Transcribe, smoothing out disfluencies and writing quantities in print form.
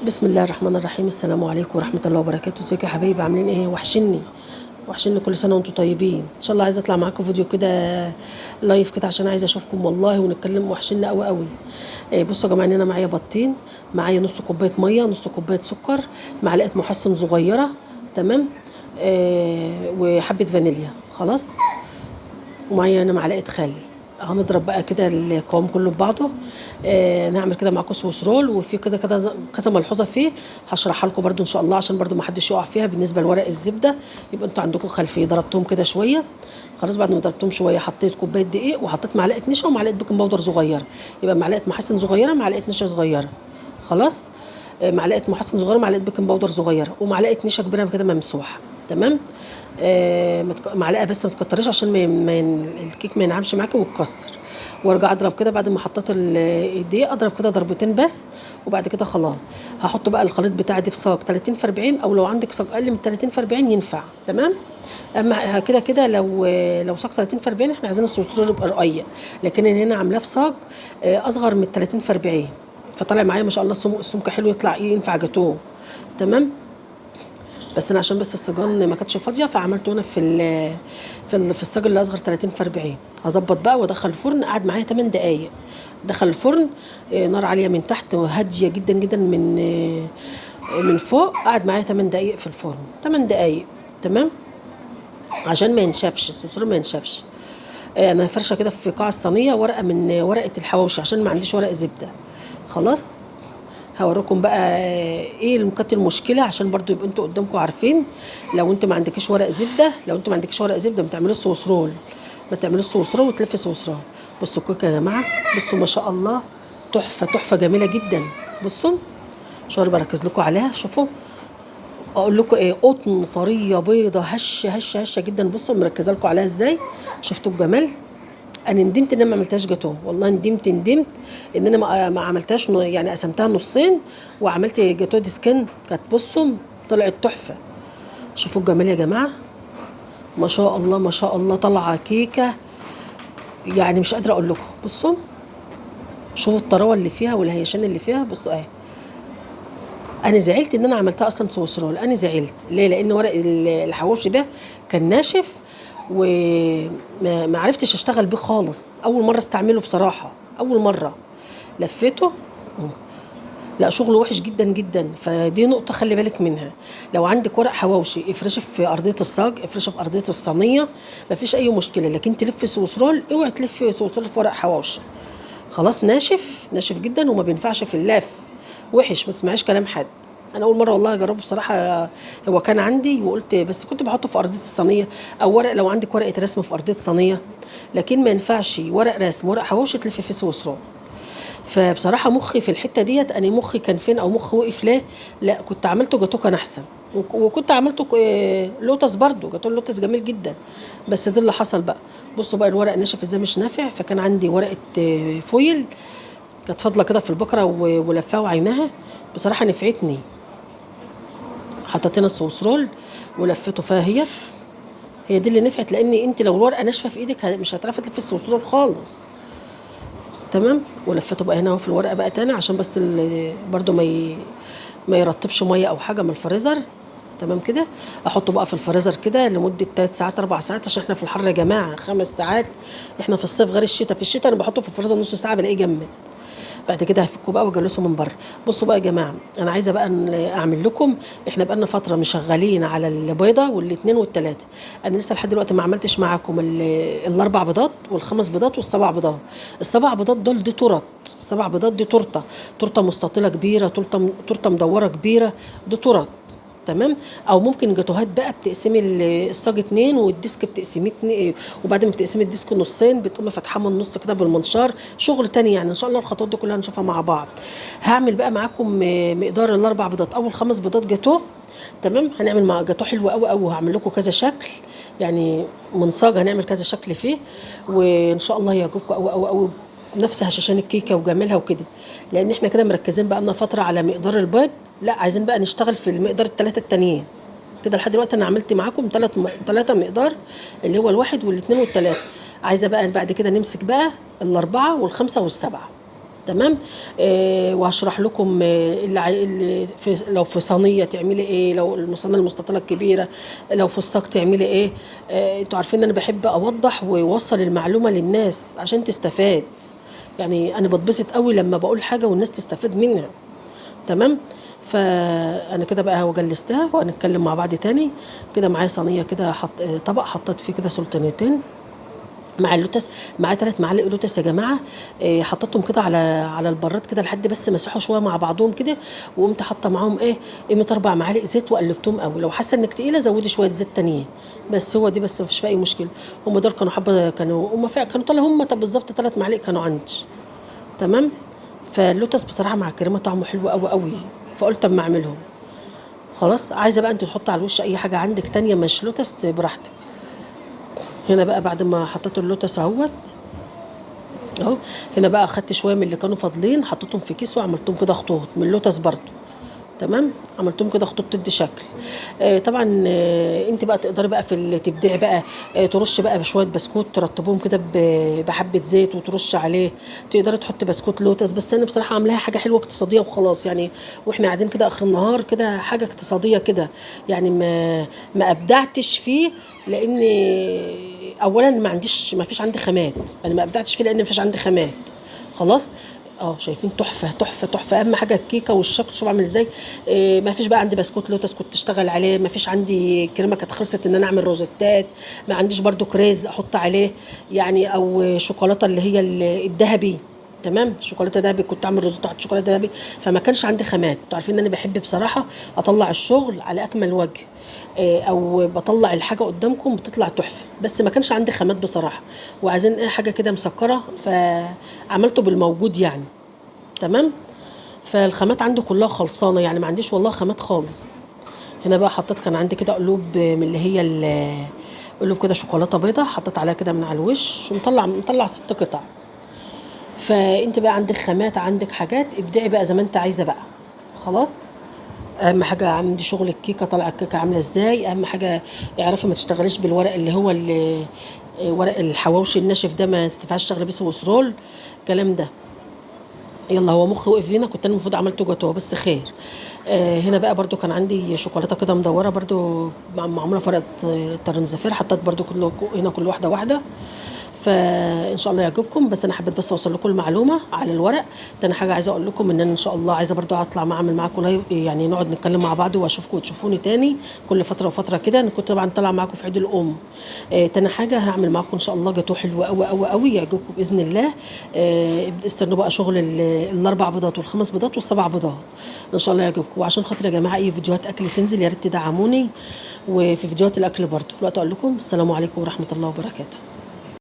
بسم الله الرحمن الرحيم. السلام عليكم ورحمة الله وبركاته. ازيكم يا حبايبي؟ عاملين ايه؟ وحشني كل سنة وانتم طيبين. ان شاء الله عايزة اطلع معاكم فيديو كده لايف كده عشان عايزة اشوفكم والله ونتكلم. وحشني قوي قوي. بصوا يا جماعة، ان انا معايا بطين، معايا نص كوباية مية، نص كوباية سكر، معلقة محسن صغيرة، تمام، وحبة فانيليا. خلاص. ومعايا انا معلقه خل. هنضرب بقى كده القوام كله ببعضه. نعمل كده معاكم سويس رول، وفي كذا كذا كذا ملحوظه فيه هشرحها لكم برده ان شاء الله، عشان برده ما حدش يقع فيها. بالنسبه لورق الزبده، يبقى انتوا عندكم خلفيه. ضربتهم كده شويه. خلاص. بعد ما ضربتهم شويه حطيت كوبايه دقيق، وحطيت معلقه نشا ومعلقه بيكنج باودر صغيره. يبقى معلقه محسن صغيره، معلقه نشا صغيره. خلاص. معلقه محسن صغيره، معلقه بيكنج باودر صغيره، ومعلقه نشا كبيره كده ممسوحه. تمام. معلقه بس، ما تكتريش عشان الكيك ما ينعمش معاكي ويتكسر. وارجع اضرب كده بعد ما حطيت الدقيق، اضرب كده ضربتين بس. وبعد كده خلاص هحط بقى الخليط بتاعي ده في صاج 30 في 40، او لو عندك صاج اقل من 30 في 40 ينفع. تمام. اما كده كده لو صاج 30 في 40 احنا عايزين السوسترول يبقى رقيق، لكن انا هنا عاملاه في صاج اصغر من 30 في 40، فطلع معايا ما شاء الله السمك حلو، يطلع ايه، ينفع جاتوه. تمام. بس انا عشان بس السجان ما كانتش فاضيه، فعملته هنا في الصاج اللي اصغر 30 في 40. هظبط بقى وادخل الفرن. قعد معايا 8 دقائق. دخل الفرن، نار عاليه من تحت وهاديه جدا جدا من فوق. قعد معايا 8 دقائق في الفرن. 8 دقائق. تمام. عشان ما ينشفش الصوص، ما ينشفش. انا فرشه كده في قاع الصينيه ورقه من ورقه الحواوشي عشان ما عنديش ورق زبده. خلاص. هوريكم بقى ايه كانت المشكله، عشان برضو يبقى انتوا قدامكم عارفين. لو انت ما عندكيش ورق زبده، ما تعملوش صوص رول. ما تعملوش صوص رول وتلفي صوص رول. بصوا الكيكه يا جماعه، بصوا ما شاء الله، تحفه تحفه جميله جدا. بصوا، شويه بركز لكم عليها. شوفوا، اقول لكم ايه، قطن طريه بيضه هشه هشه هشه جدا. بصوا مركزه لكم عليها ازاي. شفتوا الجمال. انا ندمت ان انا ما عملتهاش جاتوه، والله ندمت ان انا ما عملتهاش، يعني قسمتها نصين وعملت جاتوه دي سكن. كانت بصوا طلعت تحفه. شوفوا الجمال يا جماعه، ما شاء الله ما شاء الله، طالعه كيكه يعني مش قادره اقول لكم. بصوا، شوفوا الطراوه اللي فيها والهيشان اللي فيها. بصوا اهي. انا زعلت ان انا عملتها اصلا سويس رول. انا زعلت ليه؟ لان ورق الحواوشي ده كان ناشف، وما عرفتش اشتغل بيه خالص. اول مره استعمله بصراحه، اول مره لفيته. لا، شغله وحش جدا جدا. فدي نقطة خلي بالك منها. لو عندك ورق حواوشي افرشه في أرضية الصاج، افرشه في أرضية الصينية، مفيش أي مشكلة. لكن تلفي سويس رول، اوعي تلفي سويس رول في ورق حواوشي. خلاص. ناشف ناشف جدا وما بينفعش في اللف. وحش، ما اسمعيش كلام حد. انا اول مره والله اجربه بصراحه. هو كان عندي وقلت، بس كنت بحطه في ارضيه الصينيه، او ورق لو عندك ورقه رسم في ارضيه صينيه. لكن ما ينفعش ورق رسم ورق حواوشي تلفي فيه سويس رول. فبصراحه مخي في الحته ديت، انا مخي كان فين، او مخي وقف ليه؟ لا، كنت عملته جاتوه كان احسن. وكنت عملته لوتس برضو، جاتوه اللوتس جميل جدا. بس ده اللي حصل بقى. بصوا بقى الورق ناشف ازاي، مش نافع. فكان عندي ورقه فويل كانت فاضله كده في البكره، ولفاها وعينها. بصراحه نفعتني. حطيت هنا الصوص رول ولفيته فيها. هي دي اللي نفعت، لان انت لو الورقه ناشفه في ايدك مش هتعرفي تلفي الصوص رول خالص. تمام. ولفته بقى هنا اهو في الورقه بقى تاني، عشان بس برضو ما يرطبش ميه او حاجه من الفريزر. تمام كده. احطه بقى في الفريزر كده لمده 3 ساعات 4 ساعات، عشان احنا في الحر يا جماعه 5 ساعات. احنا في الصيف غير الشتاء. في الشتاء انا بحطه في الفريزر نص ساعه بلاقيه جمد. بعد كده هفكه بقى واجلسه من بره. بصوا بقى يا جماعه، انا عايزه بقى اعمل لكم. احنا بقى لنا فتره مشغلين على البيضه والاثنين والثلاثه. انا لسه لحد دلوقتي ما عملتش معاكم الاربع بيضات والخمس بيضات والسبع بيضات. السبع بيضات دول دي تورت. السبع بيضات دي تورته مستطيله كبيره، تورته مدوره كبيره. دي تورت. تمام. او ممكن جاتوهات بقى بتقسمي الصاج 2 والديسك بتقسميه 2، وبعد ما بتقسمي الديسك نصين بتقومي فاتحاه من النص كده بالمنشار. شغل تاني يعني. ان شاء الله الخطوات دي كلها هنشوفها مع بعض. هعمل بقى معاكم مقدار الاربع بيضات او الخمس بيضات جاتوه. تمام. هنعمل مع جاتوه حلو قوي قوي، وهعمل لكم كذا شكل. يعني من صاج هنعمل كذا شكل فيه، وان شاء الله يعجبكم قوي قوي قوي. نفس هشاشان الكيكه وجمالها وكده. لان احنا كده مركزين بقى لنا فتره على مقدار البيض. لا، عايزين بقى نشتغل في المقدار الثلاثه التانيين كده. لحد دلوقتي انا عملت معاكم ثلاثه مقدار، اللي هو الواحد والاثنين والثلاثه. عايزه بقى بعد كده نمسك بقى الاربعه والخمسه والسبعه. تمام. وهشرح لكم اللي لو في صينيه تعملي ايه، لو الصينيه المستطيله الكبيره، لو في الصاج تعملي ايه. انتوا عارفين ان انا بحب اوضح واوصل المعلومه للناس عشان تستفاد. يعني انا بتبسط قوي لما بقول حاجه والناس تستفاد منها. تمام. فانا كده بقى وجلستها وهنتكلم مع بعض تاني. كده معايا صينيه كده، طبق حطيت فيه كده سلطانيتين مع اللوتس، معاه 3 معالق لوتس يا جماعه. حطيتهم كده على البراد كده لحد بس ما يسيحوا شويه مع بعضهم كده. وقمت حاطه معاهم قيمه 4 معالق زيت وقلبتهم قوي. لو حاسه انك تقيله زودي شويه زيت تانيين. بس هو دي بس، مفيش فيها اي مشكله. هم دول كانوا حبه، كانوا طالع هم بالظبط 3 معالق كانوا عندي. تمام. فاللوتس بصراحه مع الكريمه طعمه حلو قوي قوي. فقلت اما اعملهم. خلاص، عايزه بقى انت تحط على الوش اي حاجه عندك تانية مش لوتس براحتك. هنا بقى بعد ما حطيت اللوتس اهوت اهو. هنا بقى اخدت شويه من اللي كانوا فاضلين، حطيتهم في كيس وعملتهم كده خطوط من اللوتس برضو. تمام. عملتهم كده خطوط تدي شكل. طبعا انت بقى تقدري بقى في اللي تبدعي بقى. ترش بقى بشويه بسكوت، ترطبهم كده بحبه زيت وترش عليه. تقدري تحطي بسكوت لوتس، بس انا بصراحه عاملاها حاجه حلوه اقتصاديه وخلاص يعني. واحنا قاعدين كده اخر النهار كده، حاجه اقتصاديه كده. يعني ما ابدعتش فيه. لان اولا ما فيش عندي خامات. انا ما ابدعتش فيه لان ما فيش عندي خامات. خلاص. شايفين تحفه تحفه تحفه. اهم حاجه الكيكه والشكل، شوف عامل ازاي. ما فيش بقى عندي بسكوت لوتس كنت اشتغل عليه، ما فيش عندي كريمه كانت خلصت ان انا اعمل روزيتات. ما عنديش برضو كريز احط عليه يعني، او شوكولاته اللي هي الذهبي. تمام. شوكولاته ذهبي كنت اعمل روزيتا احط شوكولاته ذهبي. فما كانش عندي خامات. انتوا عارفين ان انا بحب بصراحه اطلع الشغل على اكمل وجه. او بطلع الحاجه قدامكم بتطلع تحفه، بس ما كانش عندي خامات بصراحه. وعايزين حاجه كده مسكره، فعملته بالموجود يعني. تمام. فالخامات عندي كلها خلصانه يعني، ما عنديش والله خامات خالص. هنا بقى حطيت، كان عندي كده قلوب من اللي هي قلوب كده شوكولاته بيضه، حطيت عليها كده من على الوش ومطلع 6 قطع. فانت بقى عندك خامات، عندك حاجات، ابدعي بقى زي ما انت عايزه بقى. خلاص. اهم حاجه عندي شغل الكيكه، طالعه الكيكه عامله ازاي. اهم حاجه اعرفي ما تشتغليش بالورق اللي هو ورق الحواوشي الناشف ده، ما تنفعش تشتغلي بيه سويسرول الكلام ده. يلا، هو مخي وقف هنا، كنت انا المفروض عملته جاتوه بس خير. هنا بقى برضو كان عندي شوكولاته كده مدوره برضو، معموله فرقه ترنزفير. حطيت برضو هنا كل واحده واحده. فان شاء الله يعجبكم. بس انا حبيت بس اوصل لكم المعلومه على الورق. تاني حاجه عايزه اقول لكم ان انا ان شاء الله عايزه برضو اطلع اعمل معاكم لايف، يعني نقعد نتكلم مع بعض واشوفكم وتشوفوني تاني كل فتره وفتره كده. انا كنت طبعا طالعه معاكم في عيد الام. تاني حاجه هعمل معاكم ان شاء الله جاتوه حلو قوي قوي قوي يعجبكم باذن الله. استنوا بقى شغل ال4 بيضات وال5 بيضات وال7 بيضات. ان شاء الله يعجبكم. وعشان خاطر يا جماعه اي فيديوهات اكل تنزل يا ريت تدعموني. وفي فيديوهات الاكل برضو دلوقتي اقول لكم السلام عليكم ورحمه الله وبركاته.